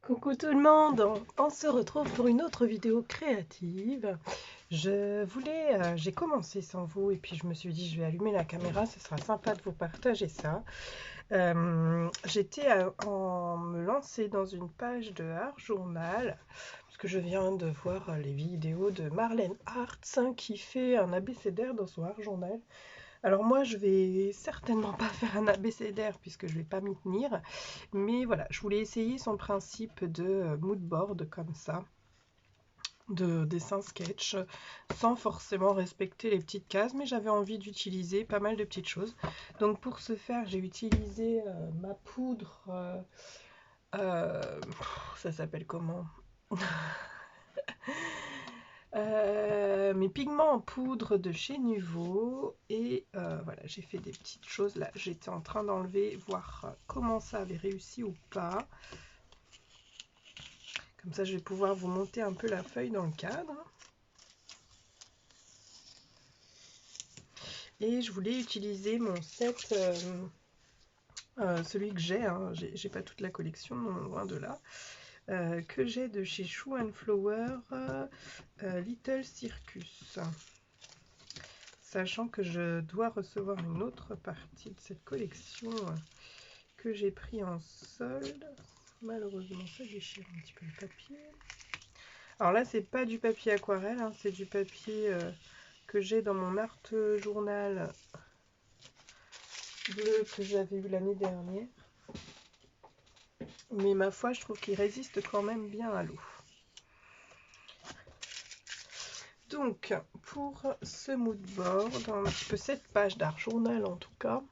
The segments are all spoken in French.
Coucou tout le monde, on se retrouve pour une autre vidéo créative. J'ai commencé sans vous et puis je me suis dit je vais allumer la caméra, ce sera sympa de vous partager ça. J'étais en me lancer dans une page de Art Journal parce que je viens de voir les vidéos de Marlène Arts qui fait un abécédaire dans son Art Journal. Alors moi, je vais certainement pas faire un abécédaire puisque je vais pas m'y tenir. Mais voilà, je voulais essayer son principe de mood board comme ça, de dessin sketch, sans forcément respecter les petites cases, mais j'avais envie d'utiliser pas mal de petites choses. Donc pour ce faire, j'ai utilisé ma poudre, ça s'appelle comment? Mes pigments en poudre de chez Nuvo et voilà, j'ai fait des petites choses là. J'étais en train d'enlever, voir comment ça avait réussi ou pas. Comme ça, je vais pouvoir vous monter un peu la feuille dans le cadre. Et je voulais utiliser mon set, celui que j'ai, hein, j'ai pas toute la collection, non, loin de là. Que j'ai de chez Shoe and Flower, Little Circus. Sachant que je dois recevoir une autre partie de cette collection que j'ai pris en solde. Malheureusement, ça déchire un petit peu le papier. Alors là, c'est pas du papier aquarelle, hein, c'est du papier que j'ai dans mon art journal bleu que j'avais eu l'année dernière. Mais ma foi, je trouve qu'il résiste quand même bien à l'eau. Donc, pour ce mood board, un petit peu cette page d'art journal en tout cas,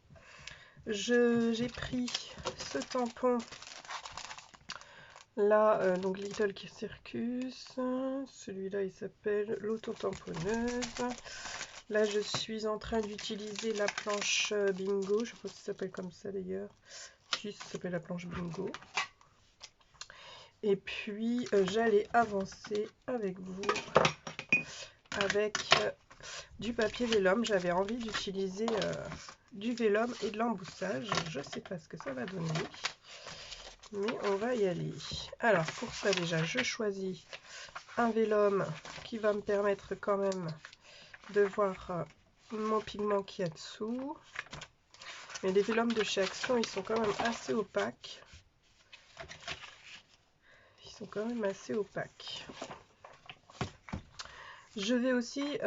j'ai pris ce tampon là, donc Little Circus. Celui-là, il s'appelle l'auto-tamponneuse. Là, je suis en train d'utiliser la planche bingo. Je crois que ça s'appelle comme ça d'ailleurs. Si, ça s'appelle la planche bingo. Et puis, j'allais avancer avec vous avec du papier vélum. J'avais envie d'utiliser du vélum et de l'emboussage. Je ne sais pas ce que ça va donner, mais on va y aller. Alors, pour ça, déjà, je choisis un vélum qui va me permettre quand même de voir mon pigment qu'il y a dessous. Mais les vélums de chez Action, ils sont quand même assez opaques. Je vais aussi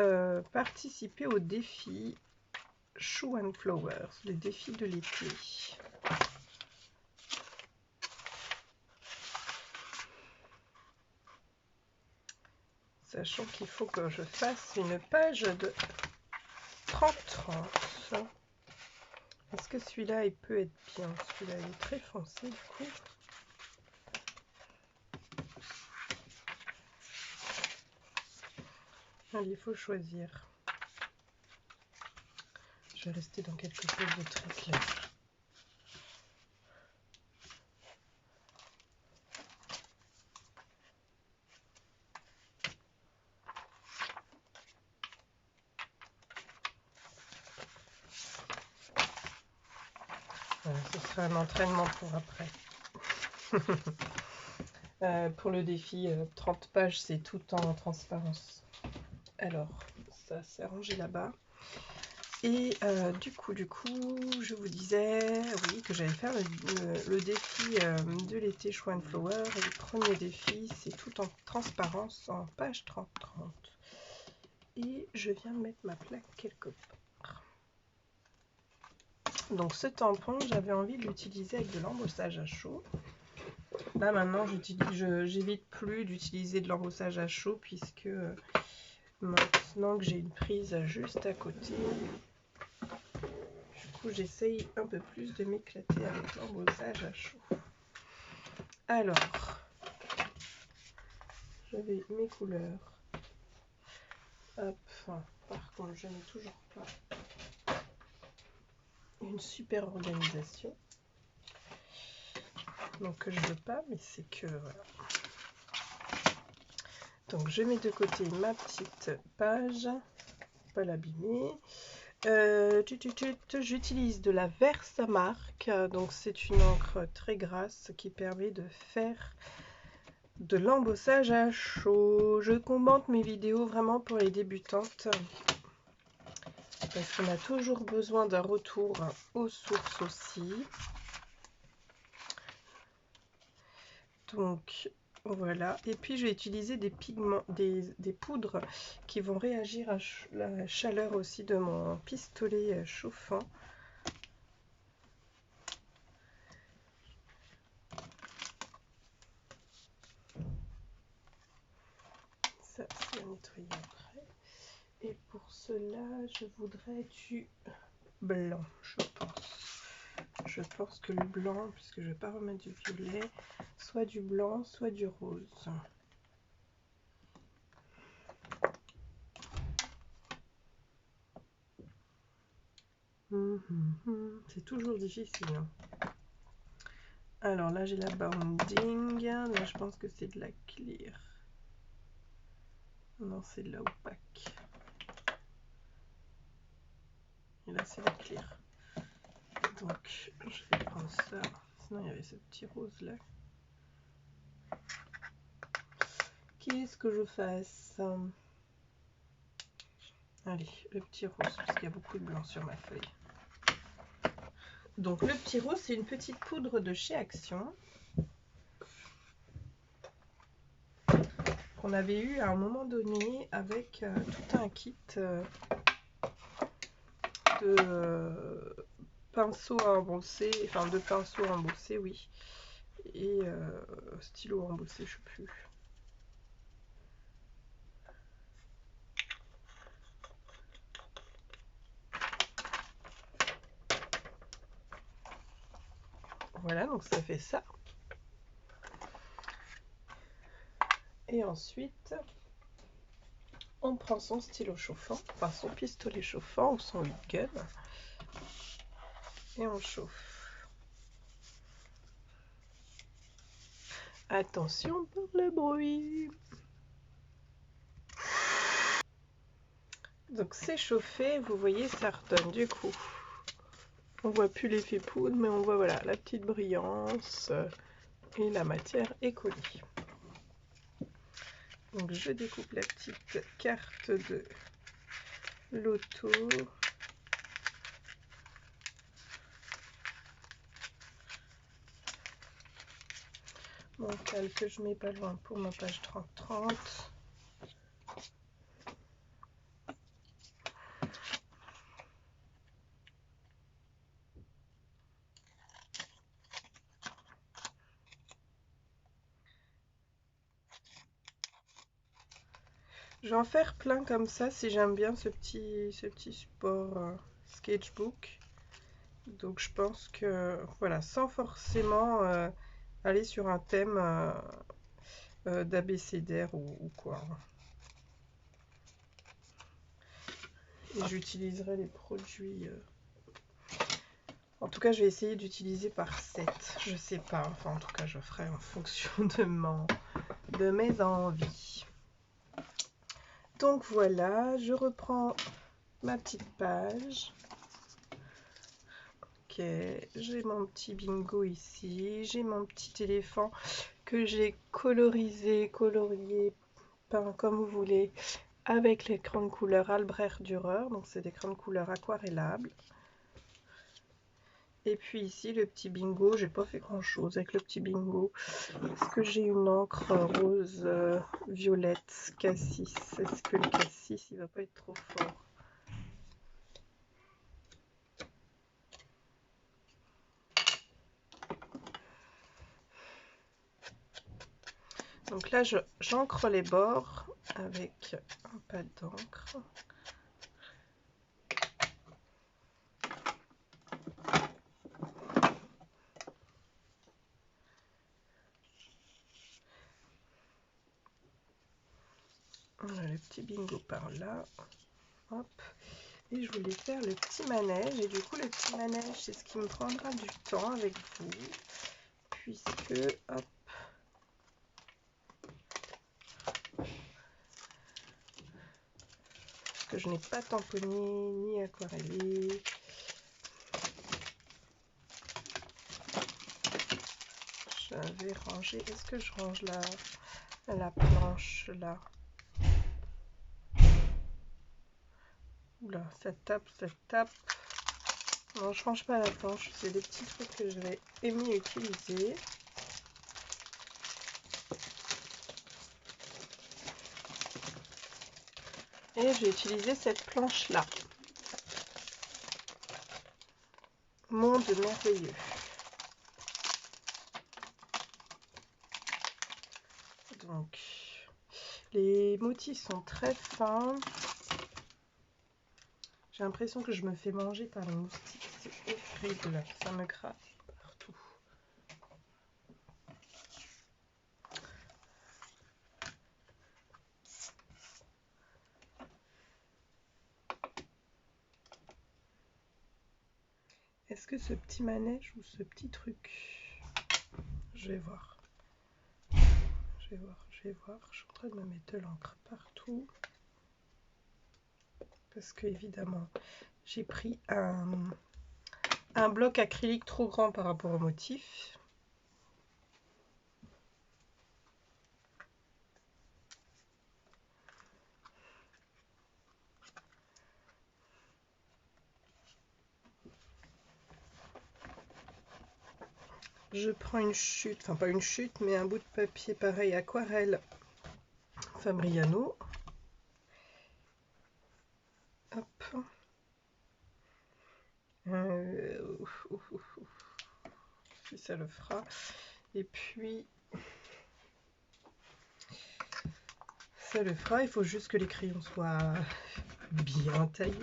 participer au défi Shoe and Flowers, le défi de l'été. Sachant qu'il faut que je fasse une page de 30-30. Est-ce que celui-là, il peut être bien? Celui-là, il est très foncé du coup. Allez, il faut choisir. Je vais rester dans quelque chose de très clair. Voilà, ce sera un entraînement pour après. Pour le défi 30 pages, c'est tout en transparence. Alors, ça s'est rangé là-bas. Et du coup, je vous disais oui, que j'allais faire le défi de l'été Shoe and Flower. Et le premier défi, c'est tout en transparence en page 30-30. Et je viens de mettre ma plaque quelque part. Donc ce tampon, j'avais envie de l'utiliser avec de l'embossage à chaud. Là maintenant, j'évite plus d'utiliser de l'embossage à chaud puisque maintenant que j'ai une prise juste à côté, du coup j'essaye un peu plus de m'éclater avec l'embossage à chaud. Alors, j'avais mes couleurs. Hop, par contre je n'ai toujours pas une super organisation. Donc je veux pas, mais c'est que voilà. Donc je mets de côté ma petite page, pas l'abîmer. J'utilise de la Versamark, donc c'est une encre très grasse qui permet de faire de l'embossage à chaud. Je commente mes vidéos vraiment pour les débutantes parce qu'on a toujours besoin d'un retour aux sources aussi. Donc voilà, et puis je vais utiliser des pigments, des poudres qui vont réagir à la chaleur aussi de mon pistolet chauffant. Ça, c'est à nettoyer après. Et pour cela, je voudrais du blanc, je pense. Je pense que le blanc, puisque je ne vais pas remettre du violet, soit du blanc, soit du rose. C'est toujours difficile. Hein. Alors là, j'ai la bounding. Là, je pense que c'est de la clear. Non, c'est de la opaque. Et là, c'est la clear. Donc, je vais prendre ça. Sinon, il y avait ce petit rose là. Qu'est-ce que je fasse? Allez, le petit rose, parce qu'il y a beaucoup de blanc sur ma feuille. Donc, le petit rose, c'est une petite poudre de chez Action. Qu'on avait eu à un moment donné avec tout un kit de pinceaux à embosser, enfin de pinceaux à embosser, oui, et stylo à embosser, je sais plus. Voilà, donc ça fait ça. Et ensuite, on prend son stylo chauffant, enfin son pistolet chauffant ou son heat gun, et on chauffe. Attention pour le bruit. Donc c'est chauffé, vous voyez, ça redonne du coup. On voit plus l'effet poudre, mais on voit voilà la petite brillance et la matière est collée. Donc je découpe la petite carte de l'auto. Mon calque, je mets pas loin pour ma page 30-30. Je vais en faire plein comme ça si j'aime bien ce petit support sketchbook. Donc je pense que voilà, sans forcément aller sur un thème d'abécédaire ou quoi. Et j'utiliserai les produits. En tout cas, je vais essayer d'utiliser par 7. Je sais pas. Enfin, en tout cas, je ferai en fonction de mes envies. Donc voilà, je reprends ma petite page. Ok, j'ai mon petit bingo ici. J'ai mon petit éléphant que j'ai colorié, peint comme vous voulez, avec les crayons de couleur Albrecht Dürer. Donc c'est des crayons de couleur aquarellables. Et puis ici le petit bingo, j'ai pas fait grand chose avec le petit bingo parce que j'ai une encre rose violette cassis. Est-ce que le cassis il va pas être trop fort? Donc là j'encre les bords avec un pad d'encre. On a le petit bingo par là. Hop. Et je voulais faire le petit manège. Et du coup, le petit manège, c'est ce qui me prendra du temps avec vous. Puisque, hop. Parce que je n'ai pas tamponné ni aquarellé. Je vais ranger. Est-ce que je range la planche là? Oula, ça tape, ça tape. Non, je range pas la planche. C'est des petits trucs que je vais aimer utiliser. Et je vais utiliser cette planche là. Monde merveilleux. Donc, les motifs sont très fins. J'ai l'impression que je me fais manger par les moustiques. C'est horrible. Ça me gratte partout. Est-ce que ce petit manège ou ce petit truc? Je vais voir. Je vais voir. Je suis en train de me mettre de l'encre partout. Parce que évidemment, j'ai pris un bloc acrylique trop grand par rapport au motif. Je prends une chute, enfin pas une chute, mais un bout de papier pareil, aquarelle Fabriano. Hop. Si ça le fera. Et puis, ça le fera. Il faut juste que les crayons soient bien taillés.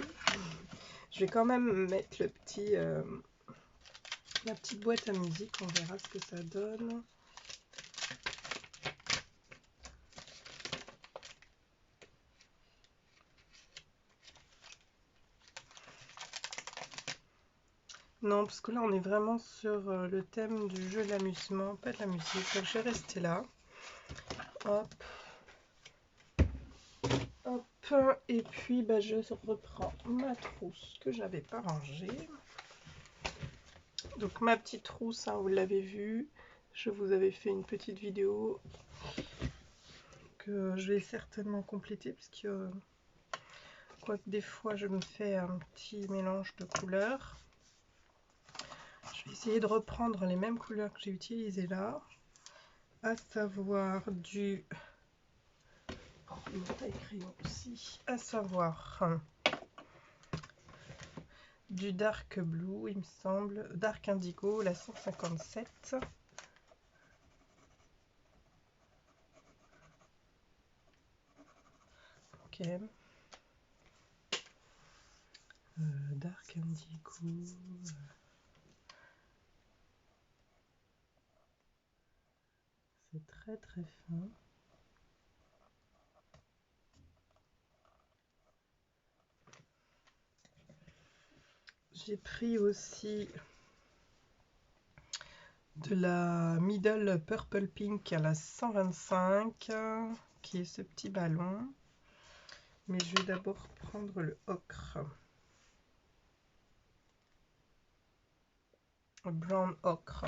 Je vais quand même mettre le petit, la petite boîte à musique. On verra ce que ça donne. Non, parce que là, on est vraiment sur le thème du jeu de l'amusement, pas de la musique. Donc, je vais rester là. Hop. Hop. Et puis, bah, je reprends ma trousse que j'avais pas rangée. Donc, ma petite trousse, hein, vous l'avez vu. Je vous avais fait une petite vidéo que je vais certainement compléter, parce que, quoique des fois, je me fais un petit mélange de couleurs. Je vais essayer de reprendre les mêmes couleurs que j'ai utilisées là, à savoir du crayon aussi, à savoir du dark blue, il me semble, dark indigo, la 157. Ok. Dark indigo. C'est très très fin. J'ai pris aussi de la Middle Purple Pink à la 125, qui est ce petit ballon. Mais je vais d'abord prendre le ocre. Le brown ocre.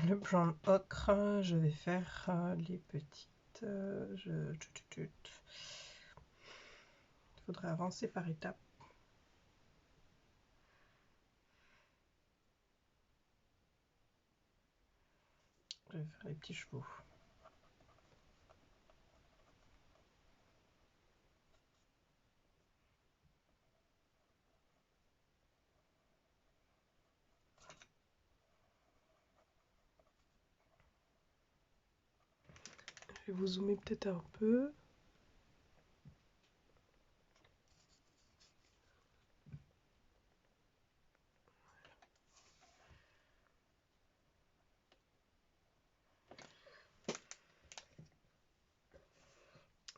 Le brown ocre, je vais faire les petites. Il faudrait avancer par étapes. Je vais faire les petits chevaux. Je vais vous zoomer peut-être un peu.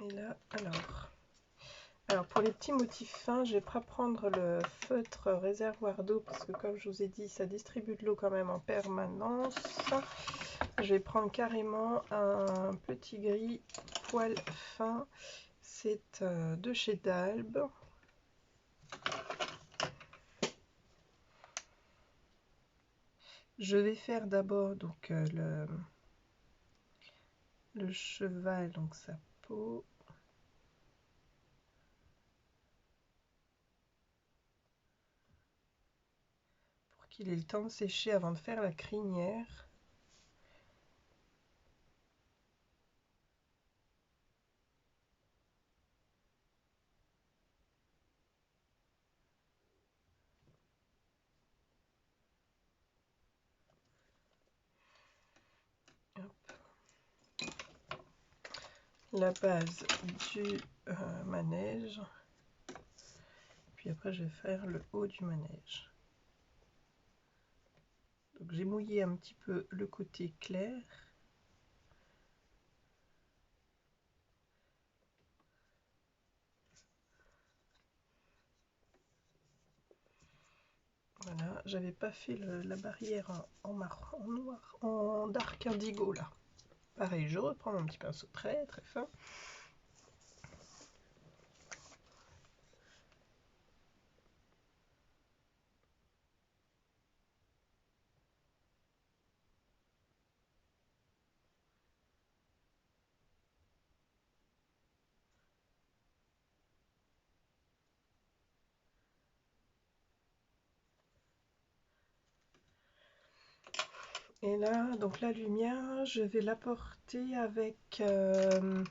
Et là, alors pour les petits motifs fins, je vais pas prendre le feutre réservoir d'eau parce que comme je vous ai dit, ça distribue de l'eau quand même en permanence. Je vais prendre carrément un petit gris poil fin. C'est de chez Dalb. Je vais faire d'abord donc le cheval, donc sa peau. Pour qu'il ait le temps de sécher avant de faire la crinière. La base du manège. Puis après, je vais faire le haut du manège. Donc j'ai mouillé un petit peu le côté clair. Voilà, j'avais pas fait la barrière en noir, en dark indigo là. Pareil, je reprends mon petit pinceau très très fin. Et là, donc la lumière, je vais l'apporter avec un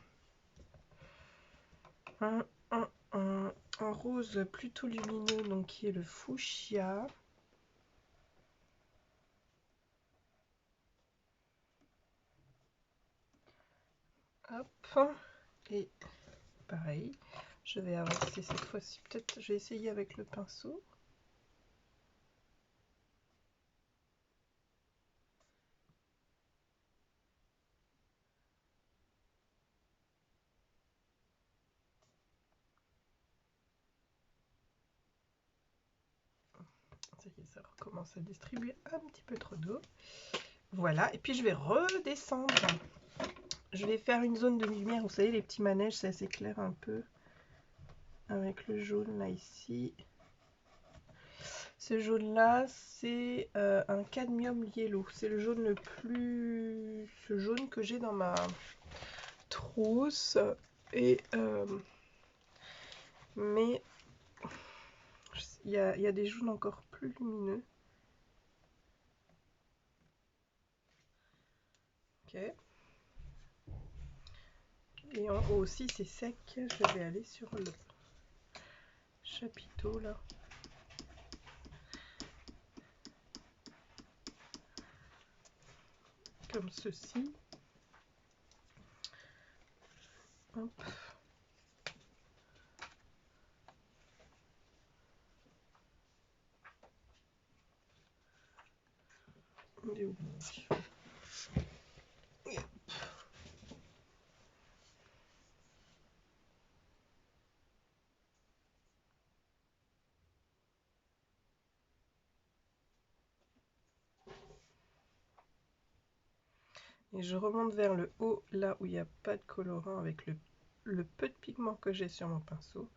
rose plutôt lumineux, donc qui est le fuchsia. Hop, et pareil, je vais avancer cette fois-ci, peut-être je vais essayer avec le pinceau. Ça y est, ça recommence à distribuer un petit peu trop d'eau. Voilà, et puis je vais redescendre. Je vais faire une zone de lumière, vous savez, les petits manèges, ça s'éclaire un peu avec le jaune là ici. Ce jaune là, c'est un cadmium yellow. C'est le jaune le plus... ce jaune que j'ai dans ma trousse. Et mais il y a des jaunes encore plus lumineux. Ok. Et en haut aussi, c'est sec. Je vais aller sur le chapiteau là. Comme ceci. Hop. Il est où ? Et je remonte vers le haut, là où il n'y a pas de colorant, avec le peu de pigment que j'ai sur mon pinceau.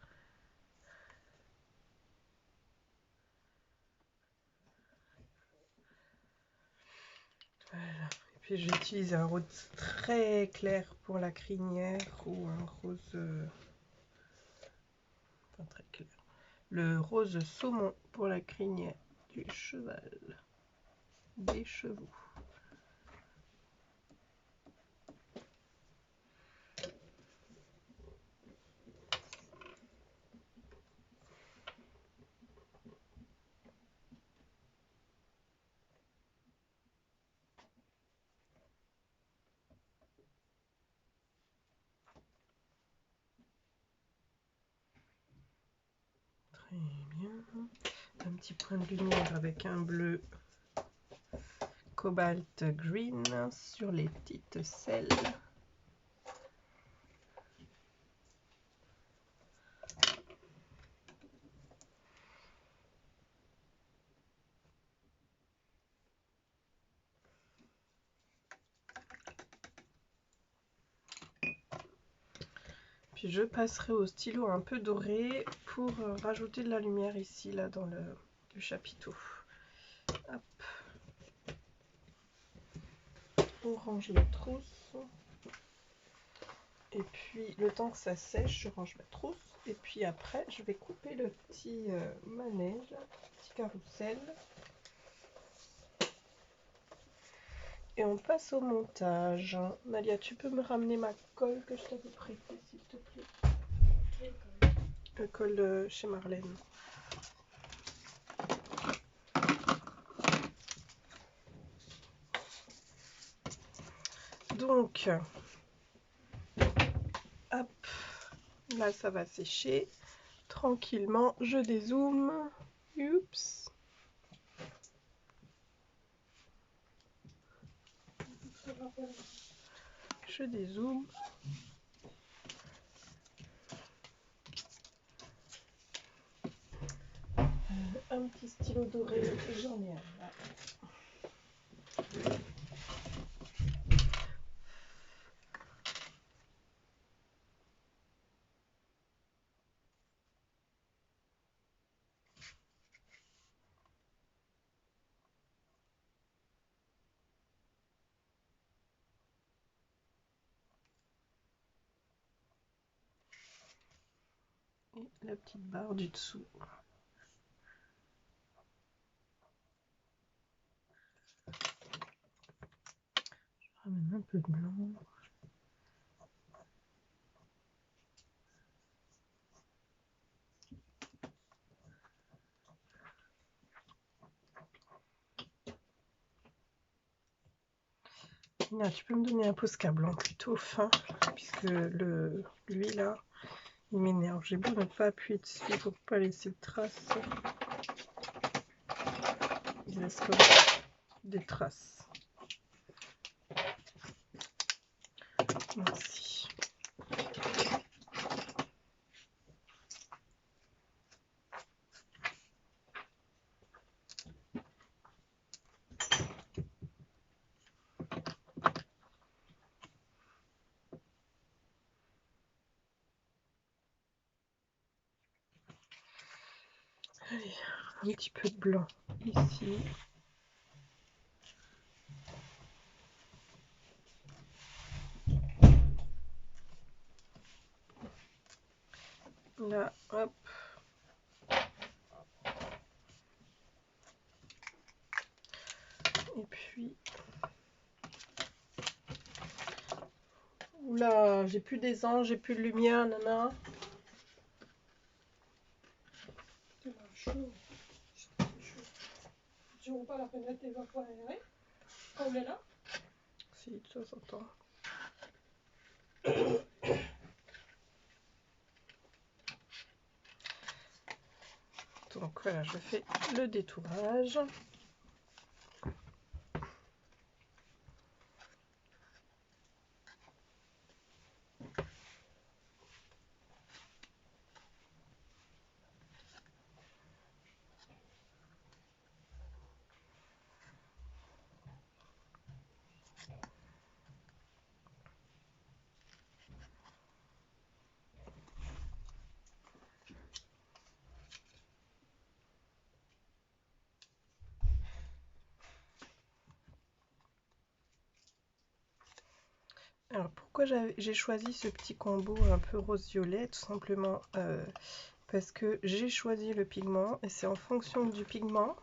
Voilà. Et puis j'utilise un rose très clair pour la crinière ou un rose... enfin très clair. Le rose saumon pour la crinière du cheval. Des chevaux. Très bien. Un petit point de lumière avec un bleu cobalt green sur les petites selles. Puis je passerai au stylo un peu doré pour rajouter de la lumière ici, là, dans le chapiteau. Hop. on range la trousse. Et puis le temps que ça sèche, je range ma trousse. Et puis après, je vais couper le petit manège, le petit carrousel. Et on passe au montage. Nalia, tu peux me ramener ma colle que je t'avais prêtée, s'il te plaît? La colle chez Marlène. Donc, hop, là ça va sécher. Tranquillement, je dézoome. Oups. Je dézoome. Un petit stylo doré, j'en ai un là. Et la petite barre du dessous. Je ramène un peu de blanc. Là, tu peux me donner un Posca blanc plutôt fin, puisque lui là, il m'énerve. J'ai beau ne pas appuyer dessus pour pas laisser de traces. Il laisse comme des traces. Merci. Allez, un petit peu de blanc ici. Là, hop. Et puis... Oula, j'ai plus des anges, j'ai plus de lumière, nana. C'est chaud. Tu ouvres pas la fenêtre et va pas aérer quand on est là? Si, ça s'entend. Donc voilà, je fais le détourage. Alors pourquoi j'ai choisi ce petit combo un peu rose-violet? Tout simplement parce que j'ai choisi le pigment et c'est en fonction du pigment.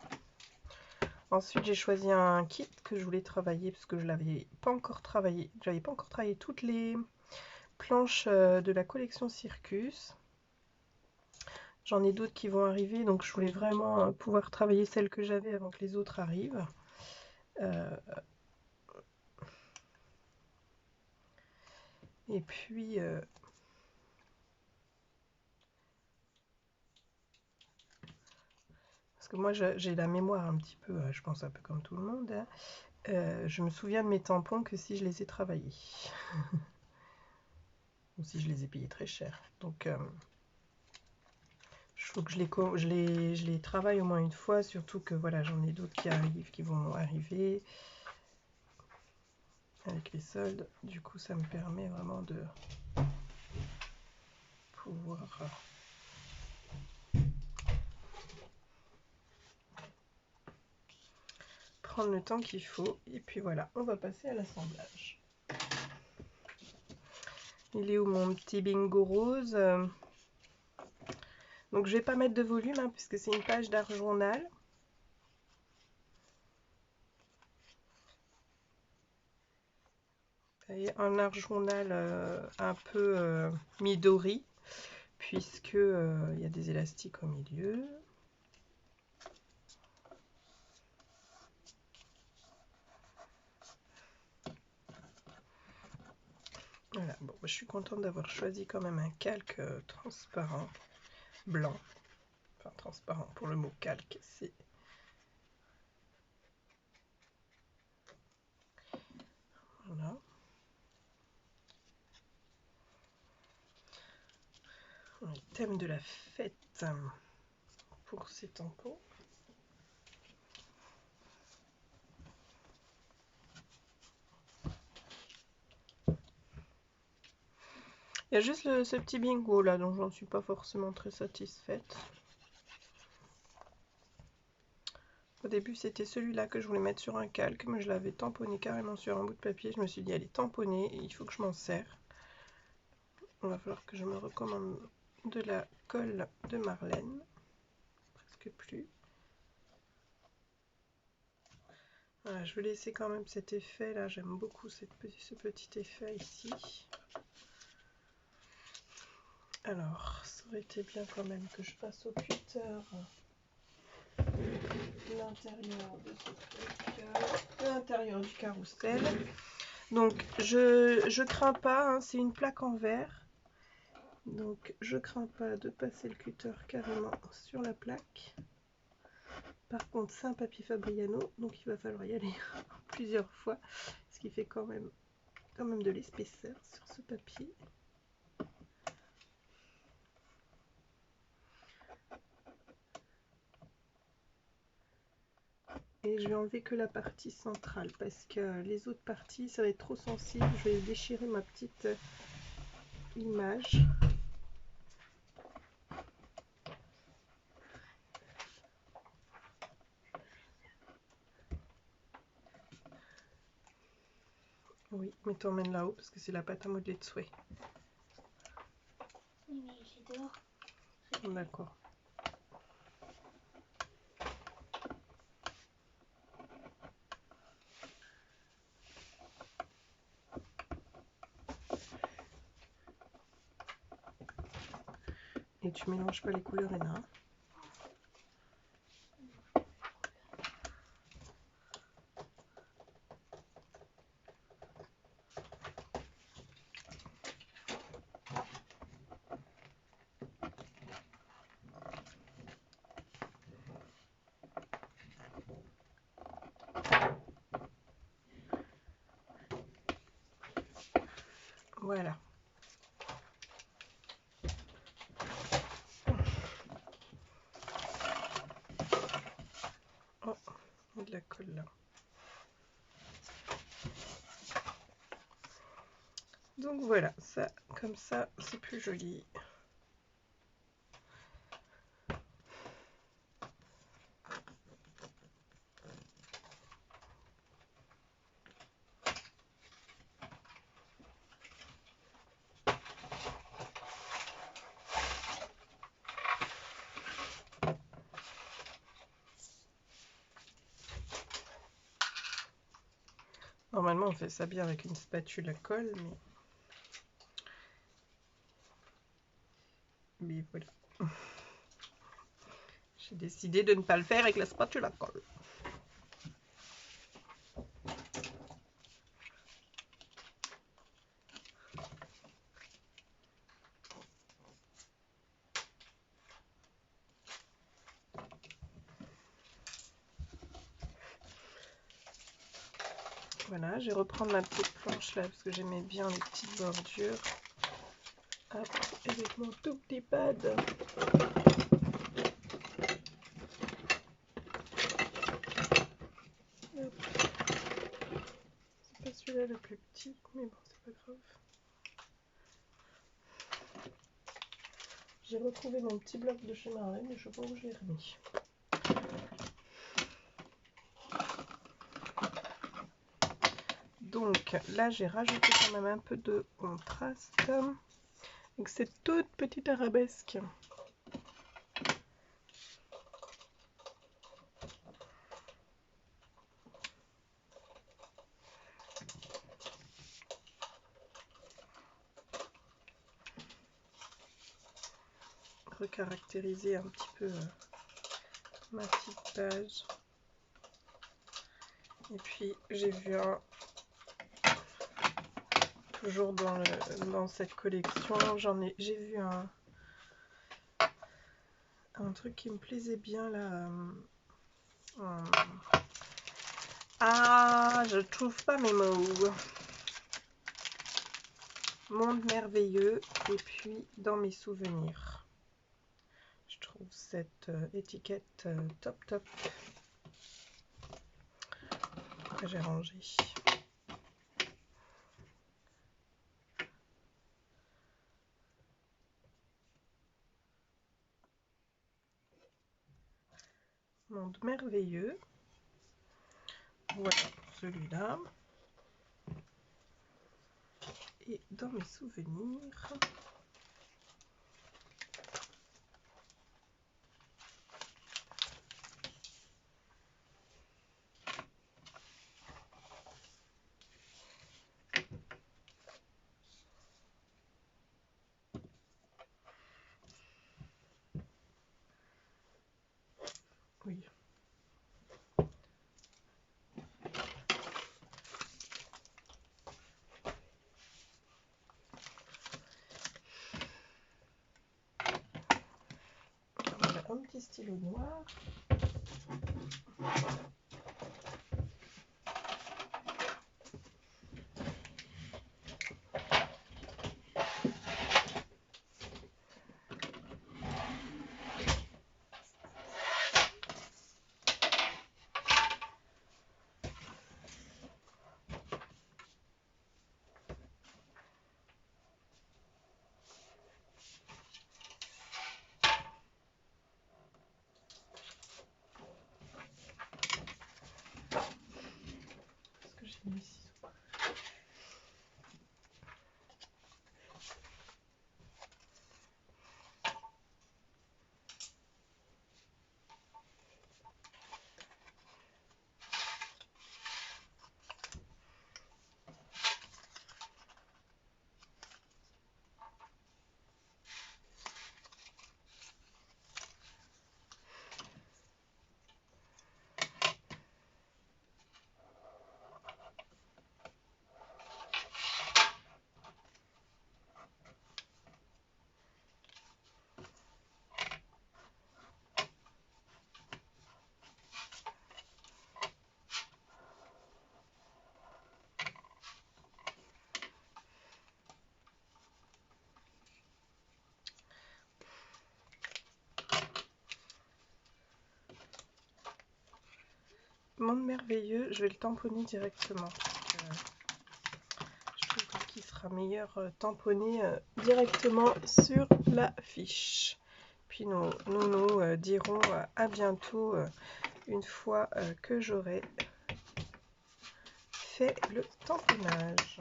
Ensuite j'ai choisi un kit que je voulais travailler parce que je l'avais pas encore travaillé. J'avais pas encore travaillé toutes les planches de la collection Circus. J'en ai d'autres qui vont arriver, donc je voulais vraiment pouvoir travailler celles que j'avais avant que les autres arrivent. Et puis, parce que moi j'ai la mémoire un petit peu, je pense un peu comme tout le monde, hein. Je me souviens de mes tampons que si je les ai travaillés. Ou si je les ai payés très cher. Donc, il faut que je les travaille au moins une fois, surtout que voilà, j'en ai d'autres qui arrivent, qui vont arriver avec les soldes. Du coup, ça me permet vraiment de pouvoir... prendre le temps qu'il faut. Et puis voilà, on va passer à l'assemblage. Il est où mon petit bingo rose? Donc je vais pas mettre de volume hein, puisque c'est une page d'art journal. Et un art journal un peu Midori, puisque il y a des élastiques au milieu. Voilà, bon, je suis contente d'avoir choisi quand même un calque transparent, blanc. Enfin, transparent pour le mot calque, c'est... Voilà. Le thème de la fête pour ces tampons. Il y a juste ce petit bingo là dont j'en suis pas forcément très satisfaite. Au début c'était celui-là que je voulais mettre sur un calque, mais je l'avais tamponné carrément sur un bout de papier. Je me suis dit elle est tamponnée et il faut que je m'en sers. Il va falloir que je me recommande de la colle de Marlène. Presque plus. Voilà, je vais laisser quand même cet effet là, j'aime beaucoup ce petit effet ici. Alors, ça aurait été bien quand même que je passe au cutter l'intérieur de ce truc, l'intérieur du carrousel. Donc, je crains pas, hein, c'est une plaque en verre. Donc, je crains pas de passer le cutter carrément sur la plaque. Par contre, c'est un papier Fabriano, donc il va falloir y aller plusieurs fois, ce qui fait quand même de l'épaisseur sur ce papier. Et je vais enlever que la partie centrale parce que les autres parties ça va être trop sensible. Je vais déchirer ma petite image. Oui, mais t'emmènes là-haut parce que c'est la pâte à modeler de souhait. Oui, mais il est dehors. D'accord. Et tu mélanges pas les couleurs, Ena. Voilà. Oh, il y a de la colle là. Donc voilà, ça, comme ça, c'est plus joli. Normalement, on fait ça bien avec une spatule à colle, mais voilà. J'ai décidé de ne pas le faire avec la spatule à colle. Voilà, je vais reprendre ma petite planche là parce que j'aimais bien les petites bordures. Hop, avec mon tout petit pad. C'est pas celui-là le plus petit, mais bon, c'est pas grave. J'ai retrouvé mon petit bloc de chez Marlène, mais je sais pas où je l'ai remis. Donc là, j'ai rajouté quand même un peu de contraste avec cette toute petite arabesque. Recaractériser un petit peu ma petite page. Et puis j'ai vu toujours dans cette collection, j'ai vu un truc qui me plaisait bien là. Ah, je trouve pas mes mots. Monde merveilleux et puis dans mes souvenirs. Je trouve cette étiquette top. Que j'ai rangée. Monde merveilleux. Voilà celui-là. Et dans mes souvenirs. Oui. Voilà un petit stylo noir. Monde merveilleux, je vais le tamponner directement. Je trouve qu'il sera meilleur tamponné directement sur la fiche. Puis nous dirons à bientôt une fois que j'aurai fait le tamponnage.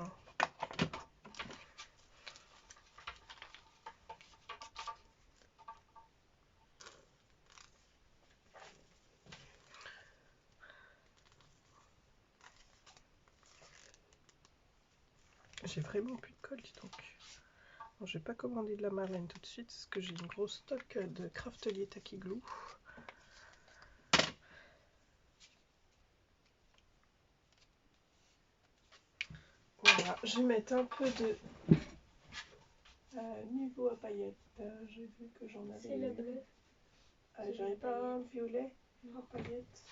J'ai vraiment plus de colle, dis donc. Bon, je vais pas commander de la Marlène tout de suite parce que j'ai une grosse stock de Craftelier Tacky Glue. Voilà, je vais mettre un peu de niveau à paillettes. J'ai vu que j'en avais. C'est le bleu. J'en ai pas un violet à paillettes.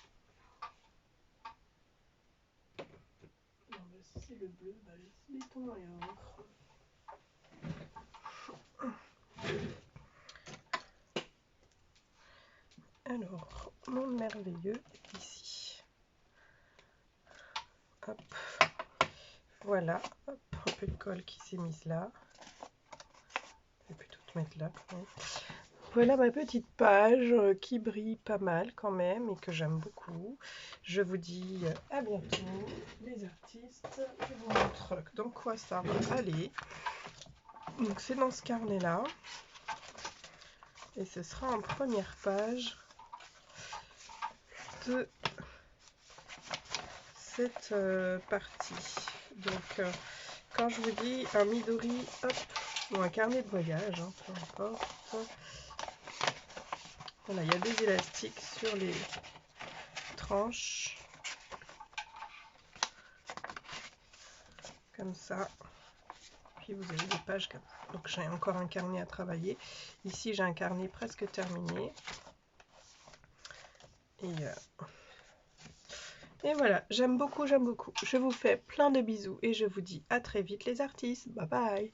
Non, mais si c'est le bleu, bah, laisse-les-toi alors. Alors, Monde merveilleux ici. Hop. Voilà, hop, un peu de colle qui s'est mise là. Je vais plutôt te mettre là quand même. Voilà ma petite page qui brille pas mal quand même et que j'aime beaucoup. Je vous dis à bientôt les artistes. Je vous montre dans quoi ça va aller. Donc c'est dans ce carnet là. Et ce sera en première page de cette partie. Donc quand je vous dis un Midori, hop, ou un carnet de voyage, hein, peu importe. Voilà, il y a des élastiques sur les tranches. Comme ça. Puis vous avez des pages comme ça. Donc j'ai encore un carnet à travailler. Ici j'ai un carnet presque terminé. Et voilà, j'aime beaucoup, j'aime beaucoup. Je vous fais plein de bisous et je vous dis à très vite les artistes. Bye bye.